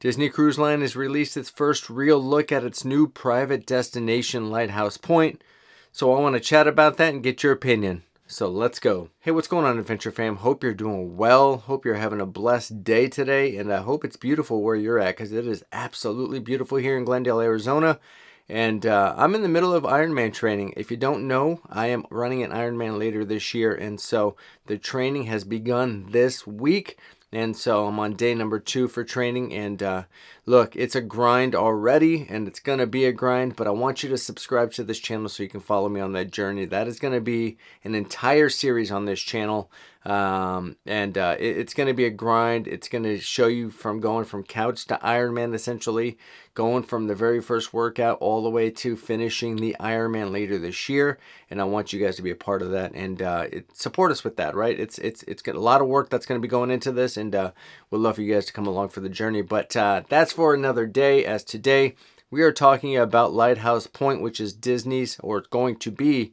Disney Cruise Line has released its first real look at its new private destination, Lighthouse Point. So I want to chat about that and get your opinion. So let's go. Hey, what's going on, Adventure Fam? Hope you're doing well. Hope you're having a blessed day today. And I hope it's beautiful where you're at, because it is absolutely beautiful here in Glendale, Arizona. And I'm in the middle of Ironman training. If you don't know, I am running an Ironman later this year. And so the training has begun this week. And so I'm on day number 2 for training. And look, it's a grind already, and it's going to be a grind. But I want you to subscribe to this channel so you can follow me on that journey. That is going to be an entire series on this channel. It's going to be a grind. It's going to show you from going from couch to Ironman, essentially going from the very first workout all the way to finishing the Ironman later this year. And I want you guys to be a part of that and support us with that, right? It's got a lot of work that's going to be going into this, and we'd love for you guys to come along for the journey. But that's for another day. As today, we are talking about Lighthouse Point, which is Disney's, or it's going to be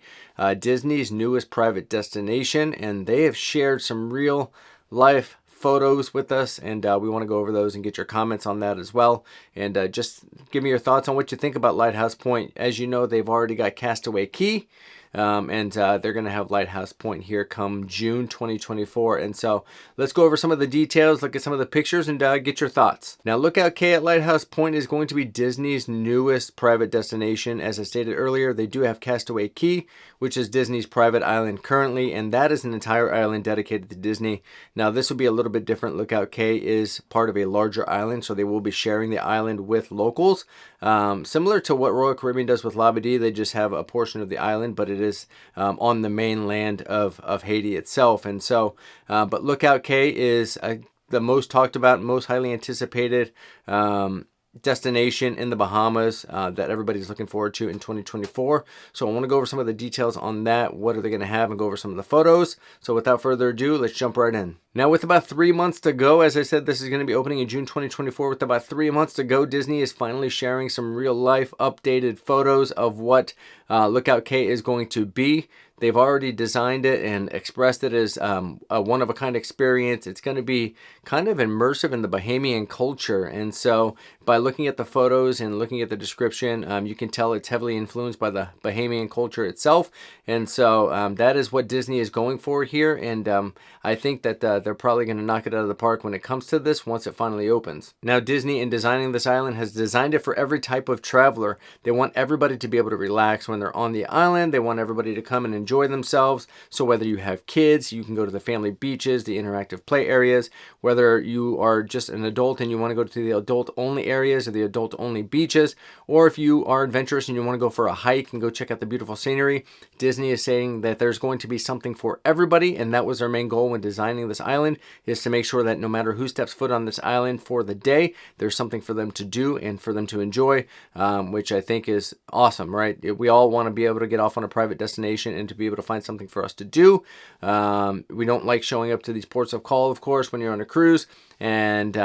Disney's newest private destination. And they have shared some real life photos with us, and we want to go over those and get your comments on that as well. And just give me your thoughts on what you think about Lighthouse Point. As you know, they've already got Castaway Cay. They're going to have Lighthouse Point here come June 2024. And so let's go over some of the details, look at some of the pictures, and get your thoughts. Now, Lookout Cay at Lighthouse Point is going to be Disney's newest private destination. As I stated earlier, they do have Castaway Cay, which is Disney's private island currently, and that is an entire island dedicated to Disney. Now, this will be a little bit different. Lookout Cay is part of a larger island, so they will be sharing the island with locals. Similar to what Royal Caribbean does with Labadee, they just have a portion of the island, but it is on the mainland of Haiti itself. And so, but Lookout Cay is the most talked about, most highly anticipated destination in the Bahamas that everybody's looking forward to in 2024. So I want to go over some of the details on that. What are they going to have, and go over some of the photos. So without further ado, let's jump right in. Now, with about 3 months to go, as I said, this is going to be opening in June 2024. With about 3 months to go, Disney is finally sharing some real life updated photos of what Lookout Cay is going to be. They've already designed it and expressed it as a one-of-a-kind experience. It's going to be kind of immersive in the Bahamian culture. And so by looking at the photos and looking at the description, you can tell it's heavily influenced by the Bahamian culture itself. And so that is what Disney is going for here. And I think that they're probably going to knock it out of the park when it comes to this once it finally opens. Now, Disney, in designing this island, has designed it for every type of traveler. They want everybody to be able to relax when they're on the island. They want everybody to come and enjoy themselves. So whether you have kids, you can go to the family beaches, the interactive play areas. Whether you are just an adult and you want to go to the adult only areas or the adult only beaches, or if you are adventurous and you want to go for a hike and go check out the beautiful scenery, Disney is saying that there's going to be something for everybody. And that was their main goal when designing this island, is to make sure that no matter who steps foot on this island for the day, there's something for them to do and for them to enjoy, which I think is awesome, right? We all want to be able to get off on a private destination and to be able to find something for us to do. We don't like showing up to these ports of call, of course, when you're on a cruise, and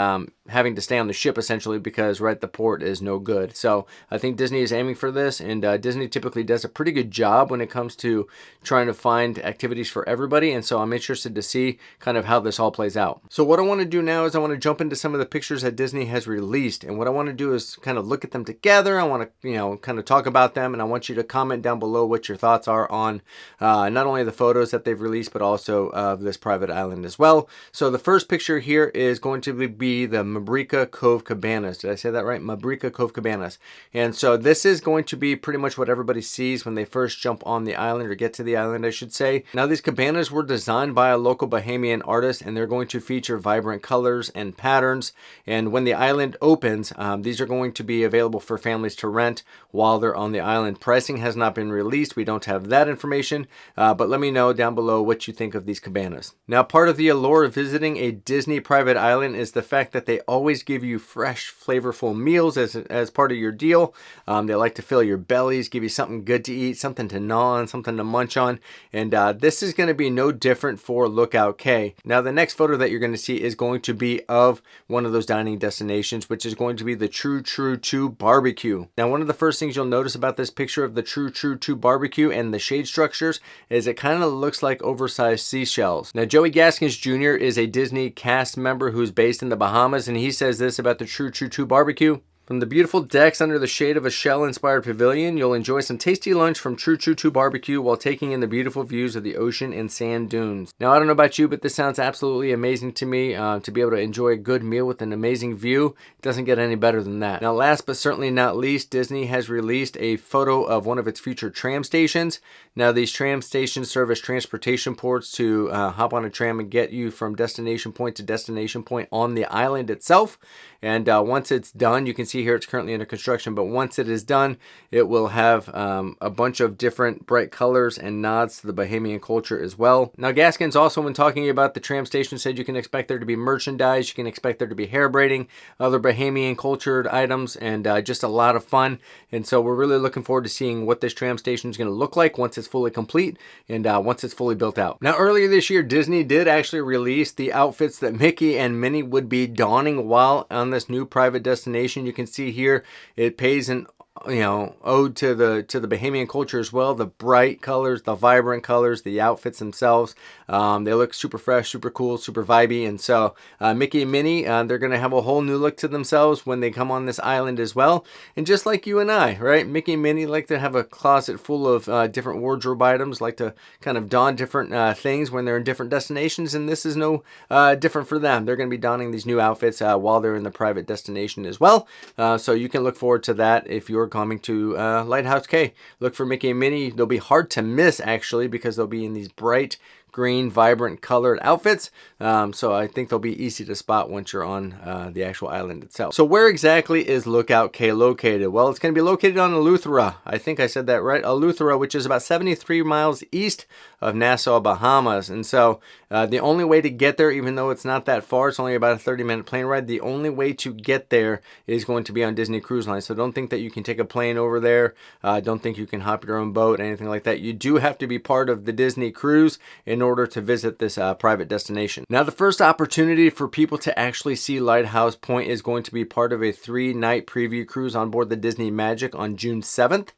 having to stay on the ship essentially because the port is no good. So I think Disney is aiming for this, and Disney typically does a pretty good job when it comes to trying to find activities for everybody. And so I'm interested to see kind of how this all plays out. So what I want to do now is I want to jump into some of the pictures that Disney has released, and what I want to do is kind of look at them together. I want to kind of talk about them, and I want you to comment down below what your thoughts are on not only the photos that they've released, but also of this private island as well. So the first picture here is going to be the Mabrika Cove Cabanas. Did I say that right? Mabrika Cove Cabanas. And so this is going to be pretty much what everybody sees when they first jump on the island, or get to the island, I should say. Now, these cabanas were designed by a local Bahamian artist, and they're going to feature vibrant colors and patterns. And when the island opens, these are going to be available for families to rent while they're on the island. Pricing has not been released. We don't have that information, but let me know down below what you think of these cabanas. Now, part of the allure of visiting a Disney private island is the fact that they always give you fresh, flavorful meals as part of your deal. They like to fill your bellies, give you something good to eat, something to gnaw on, something to munch on. And this is going to be no different for Lookout Cay. Now, the next photo that you're going to see is going to be of one of those dining destinations, which is going to be the True True 2 Barbecue. Now, one of the first things you'll notice about this picture of the True True 2 Barbecue and the shade structure textures is it kind of looks like oversized seashells. Now, Joey Gaskins Jr. is a Disney cast member who's based in the Bahamas, and he says this about the True True True barbecue. From the beautiful decks under the shade of a shell-inspired pavilion, you'll enjoy some tasty lunch from True True True Barbecue while taking in the beautiful views of the ocean and sand dunes. Now, I don't know about you, but this sounds absolutely amazing to me. To be able to enjoy a good meal with an amazing view, it doesn't get any better than that. Now, last but certainly not least, Disney has released a photo of one of its future tram stations. Now, these tram stations serve as transportation ports to hop on a tram and get you from destination point to destination point on the island itself. And once it's done, you can see here it's currently under construction, but once it is done, it will have a bunch of different bright colors and nods to the Bahamian culture as well. Now, Gaskins also, when talking about the tram station, said you can expect there to be merchandise, you can expect there to be hair braiding, other Bahamian cultured items, and just a lot of fun. And so we're really looking forward to seeing what this tram station is going to look like once it's fully complete and once it's fully built out. Now, earlier this year, Disney did actually release the outfits that Mickey and Minnie would be donning while on this new private destination. You can see here it pays an ode to the Bahamian culture as well. The bright colors, the vibrant colors, the outfits themselves, they look super fresh, super cool, super vibey. And so Mickey and Minnie, they're going to have a whole new look to themselves when they come on this island as well. And just like you and I, right? Mickey and Minnie like to have a closet full of different wardrobe items, like to kind of don different things when they're in different destinations. And this is no different for them. They're going to be donning these new outfits while they're in the private destination as well. So you can look forward to that if you're coming to Lighthouse Cay. Look for Mickey and Minnie. They'll be hard to miss, actually, because they'll be in these bright green, vibrant colored outfits. So I think they'll be easy to spot once you're on the actual island itself. So where exactly is Lookout Cay located? Well, it's going to be located on Eleuthera. I think I said that right. Eleuthera, which is about 73 miles east of Nassau, Bahamas. And so the only way to get there, even though it's not that far, it's only about a 30-minute plane ride. The only way to get there is going to be on Disney Cruise Line. So don't think that you can take a plane over there. Don't think you can hop your own boat, anything like that. You do have to be part of the Disney cruise in order to visit this private destination. Now, the first opportunity for people to actually see Lighthouse Point is going to be part of a 3-night preview cruise on board the Disney Magic on June 7th.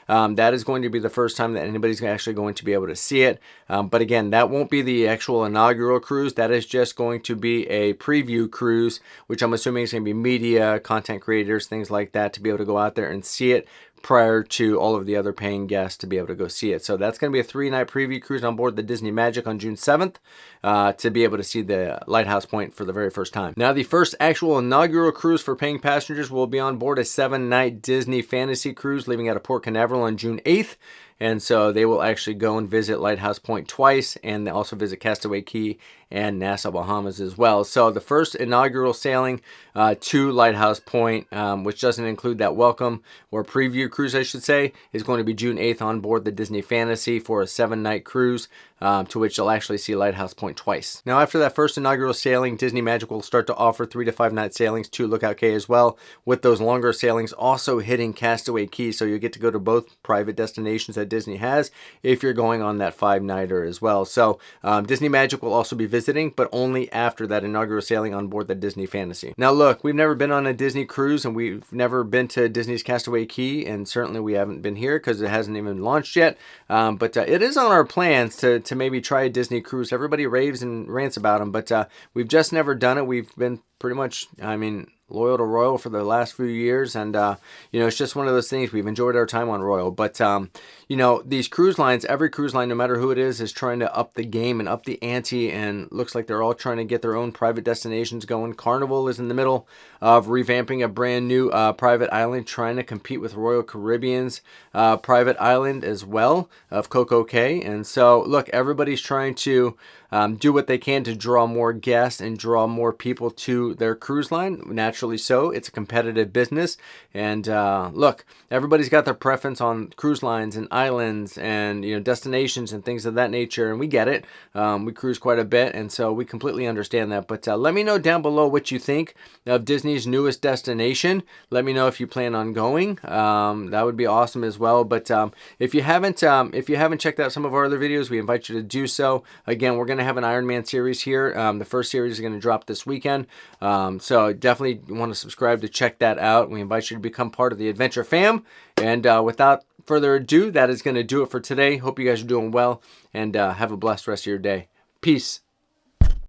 That is going to be the first time that anybody's actually going to be able to see it. But again, that won't be the actual inaugural cruise. That is just going to be a preview cruise, which I'm assuming is going to be media, content creators, things like that, to be able to go out there and see it prior to all of the other paying guests to be able to go see it. So that's going to be a 3-night preview cruise on board the Disney Magic on June 7th to be able to see the Lighthouse Point for the very first time. Now, the first actual inaugural cruise for paying passengers will be on board a 7-night Disney Fantasy Cruise leaving out of Port Canaveral on June 8th. And so they will actually go and visit Lighthouse Point twice, and they also visit Castaway Cay and Nassau, Bahamas as well. So the first inaugural sailing to Lighthouse Point, which doesn't include that welcome or preview cruise, I should say, is going to be June 8th on board the Disney Fantasy for a 7-night cruise, to which you'll actually see Lighthouse Point twice. Now, after that first inaugural sailing, Disney Magic will start to offer 3 to 5 night sailings to Lookout Cay as well, with those longer sailings also hitting Castaway Cay. So you get to go to both private destinations that Disney has if you're going on that 5-nighter as well. So Disney Magic will also be visiting, but only after that inaugural sailing on board the Disney Fantasy. Now, look, we've never been on a Disney cruise, and we've never been to Disney's Castaway Cay, and certainly we haven't been here because it hasn't even launched yet. But it is on our plans to maybe try a Disney cruise. Everybody raves and rants about them, but we've just never done it. We've been pretty much, loyal to Royal for the last few years, and it's just one of those things. We've enjoyed our time on Royal, but these cruise lines, every cruise line, no matter who it is trying to up the game and up the ante, and looks like they're all trying to get their own private destinations going. Carnival is in the middle of revamping a brand new private island, trying to compete with Royal Caribbean's private island as well of Coco Cay. And so look, everybody's trying to do what they can to draw more guests and draw more people to their cruise line. Naturally so. It's a competitive business. And look, everybody's got their preference on cruise lines and islands and destinations and things of that nature. And we get it. We cruise quite a bit. And so we completely understand that. But let me know down below what you think of Disney's newest destination. Let me know if you plan on going. That would be awesome as well. But if you haven't checked out some of our other videos, we invite you to do so. Again, we're going to have an Iron Man series here. The first series is going to drop this weekend. So definitely want to subscribe to check that out. We invite you to become part of the Adventure Fam. And without further ado, that is going to do it for today. Hope you guys are doing well, and have a blessed rest of your day. Peace.